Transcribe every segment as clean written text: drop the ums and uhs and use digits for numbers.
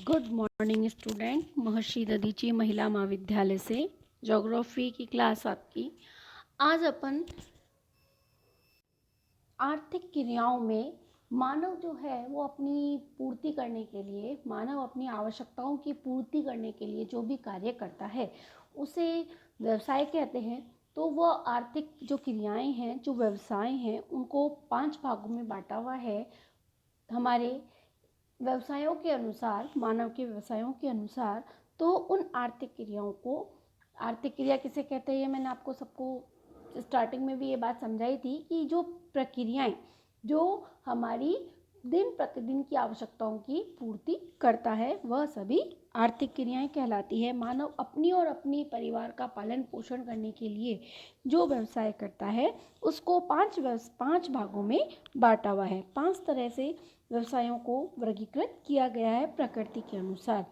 Good morning student. महर्षि दधीची महिला महाविद्यालय से ज्योग्राफी की क्लास आपकी। आज अपन आर्थिक क्रियाओं में मानव जो है वो अपनी पूर्ति करने के लिए, मानव अपनी आवश्यकताओं की पूर्ति करने के लिए जो भी कार्य करता है उसे व्यवसाय कहते हैं। तो वह आर्थिक जो क्रियाएं हैं, जो व्यवसाय हैं, उनको 5 भागों में बांटा हुआ है। हमारे व्यवसायों के अनुसार, मानव के व्यवसायों के अनुसार, तो उन आर्थिक क्रियाओं को, आर्थिक क्रिया किसे कहते हैं, ये मैंने आपको सबको स्टार्टिंग में भी ये बात समझाई थी कि जो प्रक्रियाएं जो हमारी दिन प्रतिदिन की आवश्यकताओं की पूर्ति करता है वह सभी आर्थिक क्रियाएं कहलाती है। मानव अपनी और अपने परिवार का पालन पोषण करने के लिए जो व्यवसाय करता है उसको पांच भागों में बांटा हुआ है। 5 तरह से व्यवसायों को वर्गीकृत किया गया है प्रकृति के अनुसार।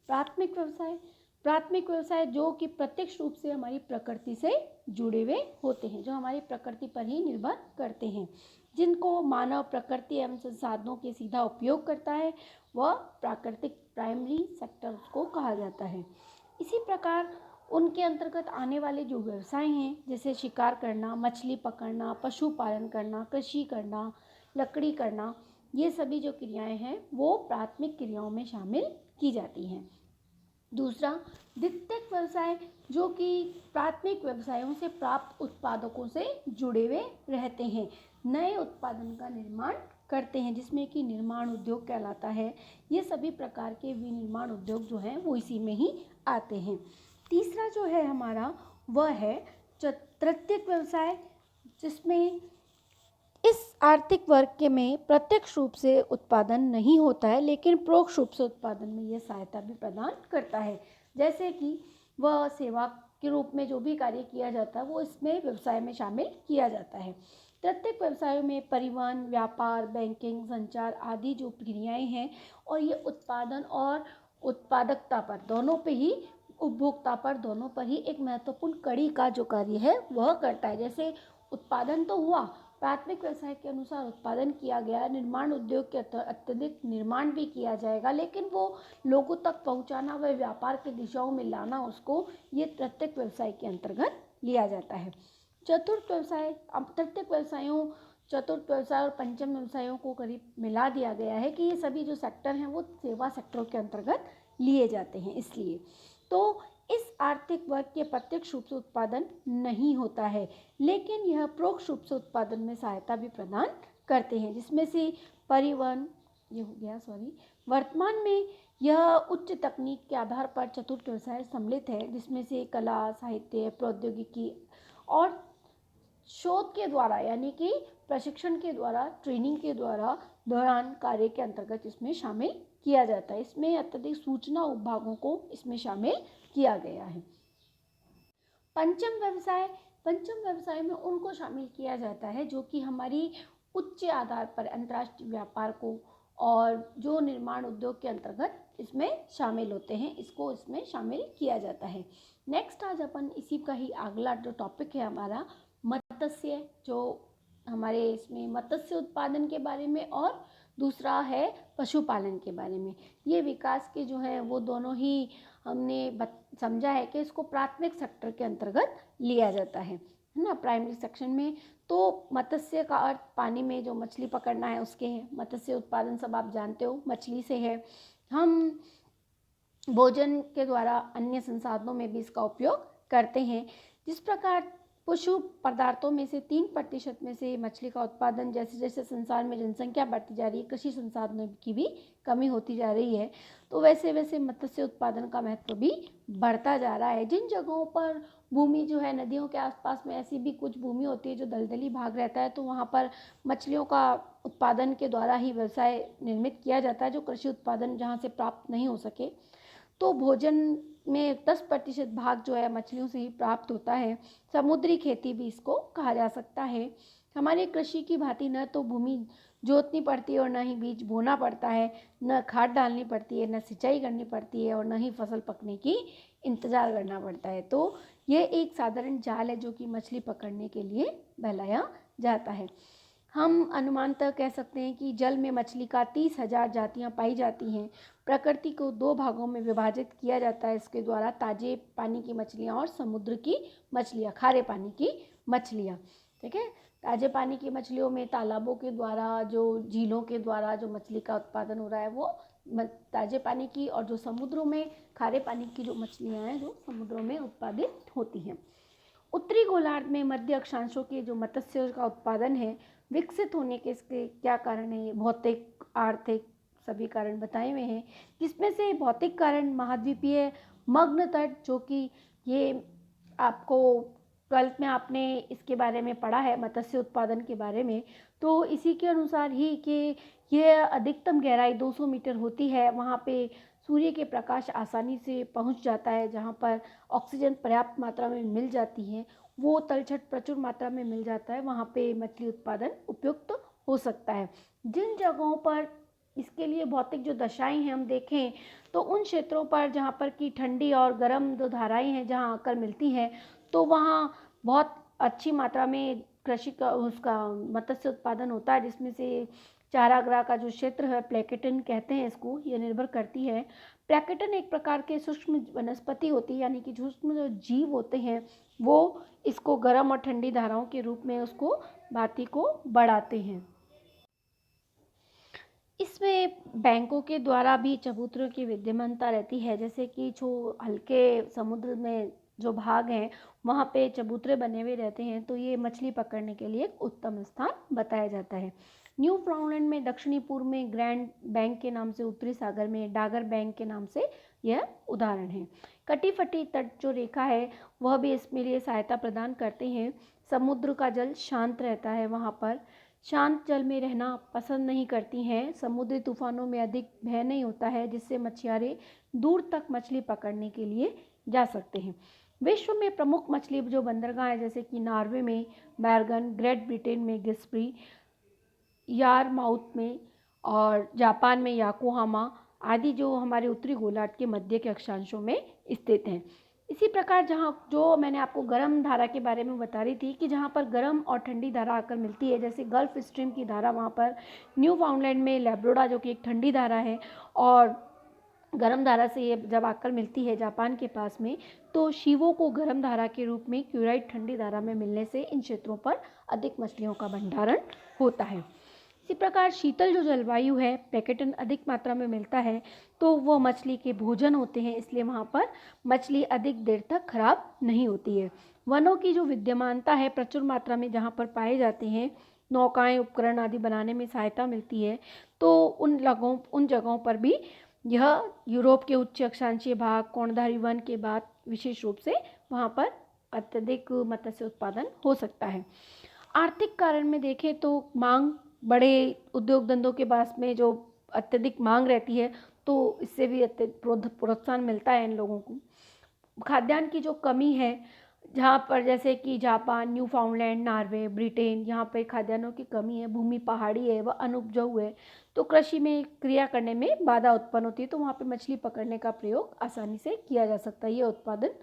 प्राथमिक व्यवसाय जो कि प्रत्यक्ष रूप से हमारी प्रकृति से जुड़े हुए होते हैं, जो हमारी प्रकृति पर ही निर्भर करते हैं, जिनको मानव प्रकृति एवं संसाधनों के सीधा उपयोग करता है, वह प्राकृतिक प्राइमरी सेक्टर को कहा जाता है। इसी प्रकार उनके अंतर्गत आने वाले जो व्यवसाय हैं, जैसे शिकार करना, मछली पकड़ना, पशुपालन करना, कृषि करना, लकड़ी करना, ये सभी जो क्रियाएं हैं वो प्राथमिक क्रियाओं में शामिल की जाती हैं। दूसरा, द्वितीयक व्यवसाय जो कि प्राथमिक व्यवसायों से प्राप्त उत्पादकों से जुड़े हुए रहते हैं, नए उत्पादन का निर्माण करते हैं, जिसमें कि निर्माण उद्योग कहलाता है। ये सभी प्रकार के विनिर्माण उद्योग जो हैं वो इसी में ही आते हैं। तीसरा जो है हमारा वह है तृतीयक व्यवसाय, जिसमें इस आर्थिक वर्ग के में प्रत्यक्ष रूप से उत्पादन नहीं होता है, लेकिन परोक्ष रूप से उत्पादन में यह सहायता भी प्रदान करता है। जैसे कि वह सेवा के रूप में जो भी कार्य किया जाता है वो इसमें व्यवसाय में शामिल किया जाता है। प्रत्येक व्यवसायों में परिवहन, व्यापार, बैंकिंग, संचार आदि जो क्रियाएं हैं, और ये उत्पादन और उत्पादकता पर दोनों पे ही, उपभोक्ता पर दोनों पर ही एक महत्वपूर्ण कड़ी का जो कार्य है वह करता है। जैसे उत्पादन तो हुआ, प्राथमिक व्यवसाय के अनुसार उत्पादन किया गया, निर्माण उद्योग के अत्यधिक निर्माण भी किया जाएगा, लेकिन वो लोगों तक पहुंचाना, वह व्यापार की दिशाओं में लाना, उसको ये तृतीयक व्यवसाय के अंतर्गत लिया जाता है। चतुर्थ व्यवसाय, अब तृतीयक व्यवसायों, चतुर्थ व्यवसाय और पंचम व्यवसायों को करीब मिला दिया गया है कि ये सभी जो सेक्टर हैं वो सेवा सेक्टरों के अंतर्गत लिए जाते हैं। इसलिए तो इस आर्थिक वर्ग के प्रत्यक्ष रूप से उत्पादन नहीं होता है, लेकिन यह परोक्ष रूप से उत्पादन में सहायता भी प्रदान करते हैं, जिसमें से परिवहन, ये हो गया वर्तमान में यह उच्च तकनीक के आधार पर चतुर्थ व्यवसाय सम्मिलित है, जिसमें से कला, साहित्य, प्रौद्योगिकी और शोध के द्वारा, यानी कि प्रशिक्षण के द्वारा, ट्रेनिंग के दौरान कार्य के अंतर्गत इसमें शामिल किया जाता है। इसमें अत्यधिक सूचना उपभागों को इसमें शामिल किया गया है। पंचम व्यवसाय में उनको शामिल किया जाता है जो कि हमारी उच्च आधार पर अंतर्राष्ट्रीय व्यापार को और जो निर्माण उद्योग के अंतर्गत इसमें शामिल होते हैं, इसको इसमें शामिल किया जाता है। नेक्स्ट आज अपन इसी का ही अगला जो टॉपिक है हमारा मत्स्य, जो हमारे इसमें मत्स्य उत्पादन के बारे में, और दूसरा है पशुपालन के बारे में। ये विकास के जो है वो दोनों ही हमने समझा है कि इसको प्राथमिक सेक्टर के अंतर्गत लिया जाता है ना, प्राइमरी सेक्शन में। तो मत्स्य का अर्थ पानी में जो मछली पकड़ना है उसके है। मत्स्य उत्पादन सब आप जानते हो, मछली से है। हम भोजन के द्वारा अन्य संसाधनों में भी इसका उपयोग करते हैं। जिस प्रकार पशु पदार्थों में से 3% में से मछली का उत्पादन, जैसे जैसे संसार में जनसंख्या बढ़ती जा रही है, कृषि संसाधनों की भी कमी होती जा रही है, तो वैसे वैसे मत्स्य उत्पादन का महत्व भी बढ़ता जा रहा है। जिन जगहों पर भूमि जो है, नदियों के आसपास में ऐसी भी कुछ भूमि होती है जो दलदली भाग रहता है, तो वहाँ पर मछलियों का उत्पादन के द्वारा ही व्यवसाय निर्मित किया जाता है, जो कृषि उत्पादन जहाँ से प्राप्त नहीं हो सके। तो भोजन में 10% भाग जो है मछलियों से ही प्राप्त होता है। समुद्री खेती भी इसको कहा जा सकता है। हमारी कृषि की भांति न तो भूमि जोतनी पड़ती है और न ही बीज बोना पड़ता है, न खाद डालनी पड़ती है, न सिंचाई करनी पड़ती है, और न ही फसल पकने की इंतज़ार करना पड़ता है। तो ये एक साधारण जाल है जो कि मछली पकड़ने के लिए बहलाया जाता है। हम अनुमानतः कह सकते हैं कि जल में मछली का 30,000 जातियाँ पाई जाती हैं। प्रकृति को 2 भागों में विभाजित किया जाता है इसके द्वारा, ताजे पानी की मछलियाँ और समुद्र की मछलियाँ, खारे पानी की मछलियाँ। ठीक है, ताजे पानी की मछलियों में तालाबों के द्वारा, जो झीलों के द्वारा जो मछली का उत्पादन हो रहा है वो ताजे पानी की, और जो समुद्रों में खारे पानी की जो मछलियाँ हैं जो समुद्रों में उत्पादित होती हैं। उत्तरी गोलार्ध में मध्य अक्षांशों के जो मत्स्य का उत्पादन है विकसित होने के इसके क्या कारण है? भौतिक, आर्थिक, सभी कारण बताए हुए हैं, जिसमें से भौतिक कारण महाद्वीपीय मग्न तट, जो कि ये आपको 12th में आपने इसके बारे में पढ़ा है, मत्स्य उत्पादन के बारे में, तो इसी के अनुसार ही कि यह अधिकतम गहराई 200 मीटर होती है। वहाँ पे सूर्य के प्रकाश आसानी से पहुँच जाता है, जहाँ पर ऑक्सीजन पर्याप्त मात्रा में मिल जाती है, वो तलछट प्रचुर मात्रा में मिल जाता है, वहाँ पे मछली उत्पादन उपयुक्त हो सकता है। जिन जगहों पर इसके लिए भौतिक जो दशाएं हैं हम देखें तो उन क्षेत्रों पर जहाँ पर कि ठंडी और गर्म जो धाराएं हैं जहाँ आकर मिलती हैं, तो वहाँ बहुत अच्छी मात्रा में कृषि का उसका मत्स्य उत्पादन होता है, जिसमें से चारागाह का जो क्षेत्र है, प्लेकेटन कहते हैं इसको, ये निर्भर करती है। प्लेकेटन एक प्रकार के सूक्ष्म वनस्पति होती है, यानी कि सूक्ष्म जो जीव होते हैं वो इसको गर्म और ठंडी धाराओं के रूप में उसको भांति को बढ़ाते हैं। इसमें बैंकों के द्वारा भी चबूतरों की विद्यमानता रहती है, जैसे कि जो हल्के समुद्र में जो भाग हैं वहाँ पे चबूतरे बने हुए रहते हैं, तो ये मछली पकड़ने के लिए एक उत्तम स्थान बताया जाता है। न्यू फाउंडलैंड में दक्षिणी पूर्व में ग्रैंड बैंक के नाम से, उत्तरी सागर में डागर बैंक के नाम से यह उदाहरण है। कटी फटी तट जो रेखा है वह भी इसमें लिए सहायता प्रदान करते हैं। समुद्र का जल शांत रहता है, वहाँ पर शांत जल में रहना पसंद नहीं करती हैं। समुद्री तूफानों में अधिक भय नहीं होता है, जिससे मछुआरे दूर तक मछली पकड़ने के लिए जा सकते हैं। विश्व में प्रमुख मछली जो बंदरगाह हैं, जैसे कि नॉर्वे में बैर्गन, ग्रेट ब्रिटेन में गिस्प्री, यारमाउथ में और जापान में याकोहामा आदि, जो हमारे उत्तरी गोलार्ध के मध्य के अक्षांशों में स्थित हैं। इसी प्रकार जहाँ जो मैंने आपको गर्म धारा के बारे में बता रही थी कि जहाँ पर गर्म और ठंडी धारा आकर मिलती है, जैसे गल्फ स्ट्रीम की धारा वहाँ पर न्यू फाउंडलैंड में लैब्रोडा जो कि एक ठंडी धारा है, और गर्म धारा से ये जब आकर मिलती है जापान के पास में, तो शिवो को गर्म धारा के रूप में, क्यूराइट ठंडी धारा में मिलने से इन क्षेत्रों पर अधिक मछलियों का भंडारण होता है। इसी प्रकार शीतल जो जलवायु है, प्लेकेटन अधिक मात्रा में मिलता है, तो वो मछली के भोजन होते हैं, इसलिए वहाँ पर मछली अधिक देर तक खराब नहीं होती है। वनों की जो विद्यमानता है प्रचुर मात्रा में जहाँ पर पाए जाते हैं, नौकाएं, उपकरण आदि बनाने में सहायता मिलती है, तो उन जगहों पर भी यह यूरोप के उच्च अक्षांशीय भाग, कोणधारी वन के बाद विशेष रूप से वहाँ पर अत्यधिक मत्स्य उत्पादन हो सकता है। आर्थिक कारण में देखें तो मांग, बड़े उद्योग धंधों के पास में जो अत्यधिक मांग रहती है, तो इससे भी प्रोत्साहन मिलता है इन लोगों को। खाद्यान्न की जो कमी है, जहाँ पर जैसे कि जापान, न्यू फाउंडलैंड, नॉर्वे, ब्रिटेन, यहाँ पे खाद्यान्नों की कमी है, भूमि पहाड़ी है, वह अनुपजाऊ है, तो कृषि में क्रिया करने में बाधा उत्पन्न होती है, तो वहाँ पे मछली पकड़ने का प्रयोग आसानी से किया जा सकता है, ये उत्पादन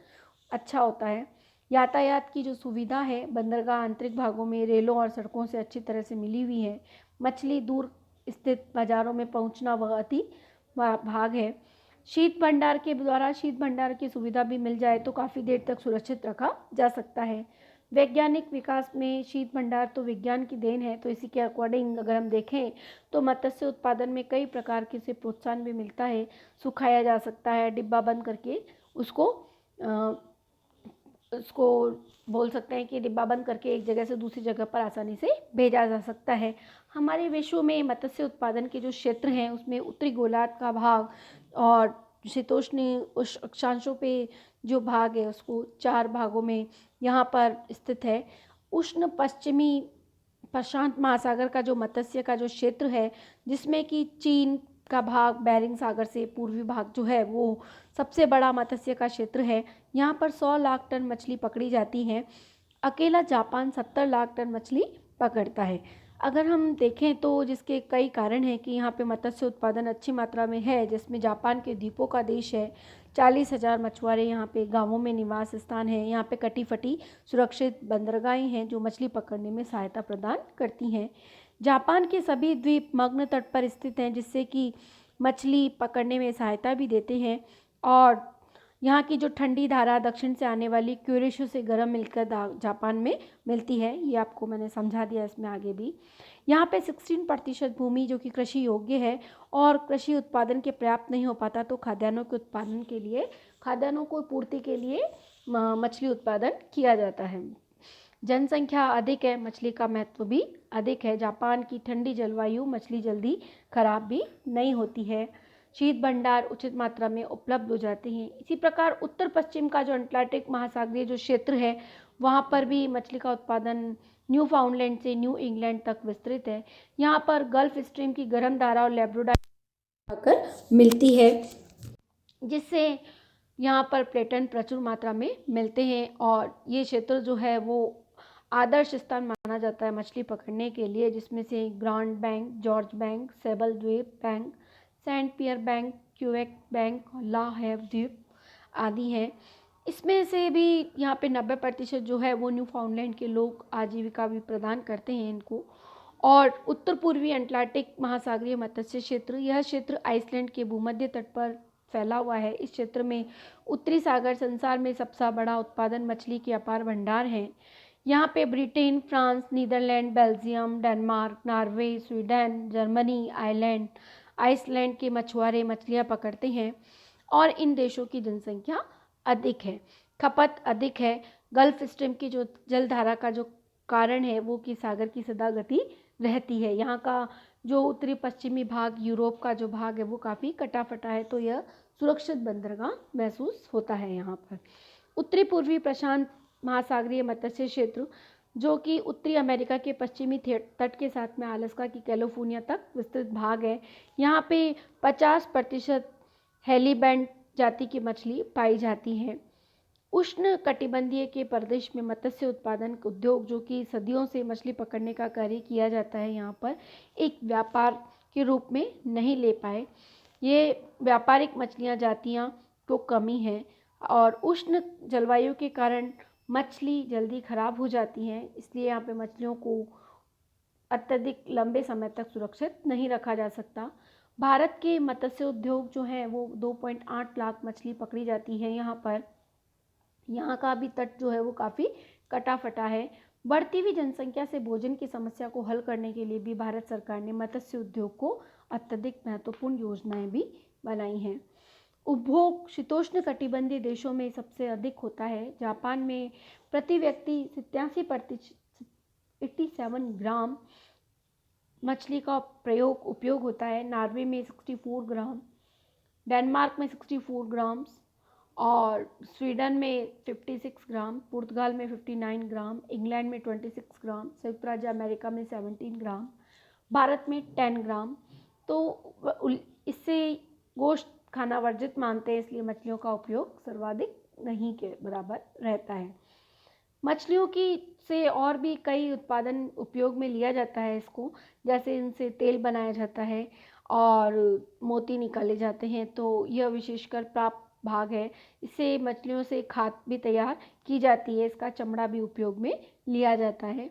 अच्छा होता है। यातायात की जो सुविधा है, बंदरगाह आंतरिक भागों में रेलों और सड़कों से अच्छी तरह से मिली हुई है। मछली दूर स्थित बाज़ारों में पहुंचना वह अति भाग है। शीत भंडार के द्वारा शीत भंडार की सुविधा भी मिल जाए तो काफ़ी देर तक सुरक्षित रखा जा सकता है। वैज्ञानिक विकास में शीत भंडार तो विज्ञान की देन है, तो इसी के अकॉर्डिंग अगर हम देखें तो मत्स्य उत्पादन में कई प्रकार के से प्रोत्साहन भी मिलता है। सुखाया जा सकता है, डिब्बा बंद करके उसको बोल सकते हैं कि डिब्बा बंद करके एक जगह से दूसरी जगह पर आसानी से भेजा जा सकता है। हमारे विश्व में मत्स्य उत्पादन के जो क्षेत्र हैं उसमें उत्तरी गोलार्ध का भाग और शीतोष्ण अक्षांशों पे जो भाग है उसको 4 भागों में यहाँ पर स्थित है। उष्ण पश्चिमी प्रशांत महासागर का जो मत्स्य का जो क्षेत्र है, जिसमें कि चीन का भाग, बेरिंग सागर से पूर्वी भाग जो है वो सबसे बड़ा मत्स्य का क्षेत्र है। यहाँ पर 100 लाख टन मछली पकड़ी जाती है। अकेला जापान 70 लाख टन मछली पकड़ता है। अगर हम देखें तो जिसके कई कारण हैं कि यहाँ पे मत्स्य उत्पादन अच्छी मात्रा में है, जिसमें जापान के द्वीपों का देश है। 40,000 मछुआरे यहाँ पे गांवों में निवास स्थान है। यहाँ पे कटी फटी सुरक्षित बंदरगाहें हैं जो मछली पकड़ने में सहायता प्रदान करती हैं। जापान के सभी द्वीप मग्न तट पर स्थित हैं, जिससे कि मछली पकड़ने में सहायता भी देते हैं। और यहाँ की जो ठंडी धारा दक्षिण से आने वाली क्यूरेशो से गर्म मिलकर जापान में मिलती है, ये आपको मैंने समझा दिया इसमें आगे भी। यहाँ पे 16% भूमि जो कि कृषि योग्य है, और कृषि उत्पादन के पर्याप्त नहीं हो पाता, तो खाद्यान्नों के उत्पादन के लिए, खाद्यान्नों को पूर्ति के लिए मछली उत्पादन किया जाता है। जनसंख्या अधिक है, मछली का महत्व भी अधिक है। जापान की ठंडी जलवायु मछली जल्दी खराब भी नहीं होती है। शीत भंडार उचित मात्रा में उपलब्ध हो जाते हैं। इसी प्रकार उत्तर पश्चिम का जो अटलांटिक महासागरीय जो क्षेत्र है, वहाँ पर भी मछली का उत्पादन न्यू फाउंडलैंड से न्यू इंग्लैंड तक विस्तृत है। यहाँ पर गल्फ स्ट्रीम की गर्म धारा और लेब्राडोर आकर मिलती है, जिससे यहाँ पर प्लेटन प्रचुर मात्रा में मिलते हैं। और ये क्षेत्र जो है वो आदर्श स्थान माना जाता है मछली पकड़ने के लिए, जिसमें से Grand Bank, George Bank, Sable द्वीप Bank, Saint Pierre Bank, Quebec Bank, La Have द्वीप आदि हैं। इसमें से भी यहाँ पे 90% जो है वो न्यू फाउंडलैंड के लोग आजीविका भी प्रदान करते हैं इनको। और उत्तर पूर्वी अटलांटिक महासागरीय मत्स्य क्षेत्र, यह क्षेत्र आइसलैंड के भूमध्य तट पर फैला हुआ है। इस क्षेत्र में उत्तरी सागर संसार में सबसे बड़ा उत्पादन मछली के अपार भंडार हैं। यहाँ पे Britain, France, Netherlands, Belgium, Denmark, Norway, Sweden, Germany, Iceland के मछुआरे मछलियाँ पकड़ते हैं, और इन देशों की जनसंख्या अधिक है, खपत अधिक है। गल्फ स्ट्रीम की जो जलधारा का जो कारण है वो कि सागर की सदा गति रहती है। यहाँ का जो उत्तरी पश्चिमी भाग, यूरोप का जो भाग है वो काफ़ी कटा फटा है, तो यह सुरक्षित बंदरगाह महसूस होता है यहाँ पर। उत्तरी पूर्वी प्रशांत महासागरीय मत्स्य क्षेत्र, जो कि उत्तरी अमेरिका के पश्चिमी तट के साथ में अलास्का की कैलिफोर्निया तक विस्तृत भाग है। यहाँ पे 50% हेलीबैंड जाति की मछली पाई जाती है। उष्ण कटिबंधीय के प्रदेश में मत्स्य उत्पादन उद्योग, जो कि सदियों से मछली पकड़ने का कार्य किया जाता है, यहाँ पर एक व्यापार के रूप में नहीं ले पाए। ये व्यापारिक मछलियाँ जातियाँ तो कमी है, और उष्ण जलवायु के कारण मछली जल्दी खराब हो जाती हैं, इसलिए यहाँ पे मछलियों को अत्यधिक लंबे समय तक सुरक्षित नहीं रखा जा सकता। भारत के मत्स्य उद्योग जो है वो 2.8 लाख मछली पकड़ी जाती है यहाँ पर। यहाँ का भी तट जो है वो काफ़ी कटा फटा है। बढ़ती हुई जनसंख्या से भोजन की समस्या को हल करने के लिए भी भारत सरकार ने मत्स्य उद्योग को अत्यधिक महत्वपूर्ण योजनाएं भी बनाई हैं। उपभोग शीतोष्ण कटिबंधीय देशों में सबसे अधिक होता है। जापान में प्रति व्यक्ति 87 ग्राम मछली का उपयोग होता है। नॉर्वे में 64 ग्राम, डेनमार्क में 64 ग्राम, और स्वीडन में 56 ग्राम, पुर्तगाल में 59 ग्राम, इंग्लैंड में 26 ग्राम, संयुक्त राज्य अमेरिका में 17 ग्राम, भारत में 10 ग्राम। तो इससे गोश्त खाना वर्जित मानते हैं, इसलिए मछलियों का उपयोग सर्वाधिक नहीं के बराबर रहता है। मछलियों की से और भी कई उत्पादन उपयोग में लिया जाता है इसको, जैसे इनसे तेल बनाया जाता है और मोती निकाले जाते हैं, तो यह विशेषकर प्राप्त भाग है। इससे मछलियों से खाद भी तैयार की जाती है, इसका चमड़ा भी उपयोग में लिया जाता है।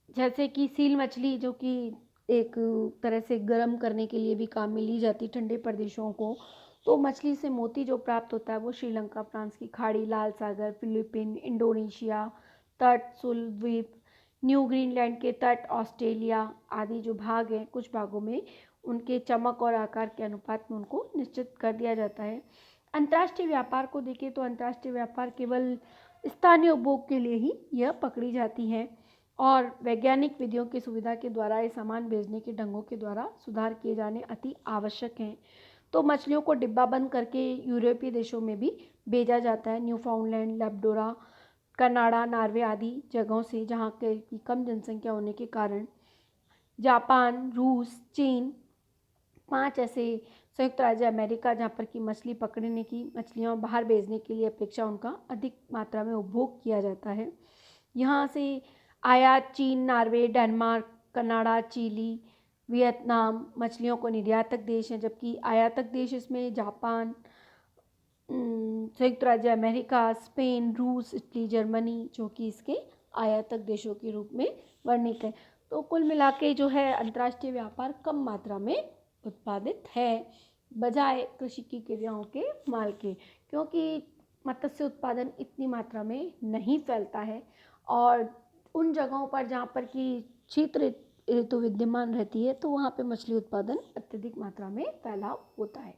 जैसे कि सील मछली, जो कि एक तरह से गर्म करने के लिए भी काम में ली जाती ठंडे प्रदेशों को, तो मछली से मोती जो प्राप्त होता है वो श्रीलंका, फ्रांस की खाड़ी, लाल सागर, फिलीपीन, इंडोनेशिया तट, सुल द्वीप, न्यू ग्रीनलैंड के तट, ऑस्ट्रेलिया आदि जो भाग हैं, कुछ भागों में उनके चमक और आकार के अनुपात में उनको निश्चित कर दिया जाता है। अंतर्राष्ट्रीय व्यापार को देखें तो अंतर्राष्ट्रीय व्यापार केवल स्थानीय उपभोग के लिए ही यह पकड़ी जाती है, और वैज्ञानिक विधियों की सुविधा के द्वारा ये सामान भेजने के ढंगों के द्वारा सुधार किए जाने अति आवश्यक हैं। तो मछलियों को डिब्बाबंद करके यूरोपीय देशों में भी भेजा जाता है, न्यूफाउंडलैंड, लेब्राडोर, कनाडा, नॉर्वे आदि जगहों से, जहाँ की कम जनसंख्या होने के कारण। जापान, रूस, चीन 5 ऐसे संयुक्त राज्य अमेरिका जहाँ पर कि मछली पकड़ने की, मछलियाँ बाहर भेजने के लिए अपेक्षा उनका अधिक मात्रा में उपभोग किया जाता है। यहाँ से आयात चीन, Norway, Denmark, Canada, Chile, Vietnam मछलियों को निर्यातक देश हैं, जबकि आयातक देश इसमें जापान, संयुक्त राज्य अमेरिका, स्पेन, रूस, इटली, जर्मनी जो कि इसके आयातक देशों के रूप में वर्णित है। तो कुल मिला के जो है अंतर्राष्ट्रीय व्यापार कम मात्रा में उत्पादित है बजाय कृषि की क्रियाओं के माल के, क्योंकि मत्स्य उत्पादन इतनी मात्रा में नहीं फैलता है और उन जगहों पर जहाँ पर कि शीत ऋतु विद्यमान रहती है तो वहाँ पे मछली उत्पादन अत्यधिक मात्रा में फैलाव होता है।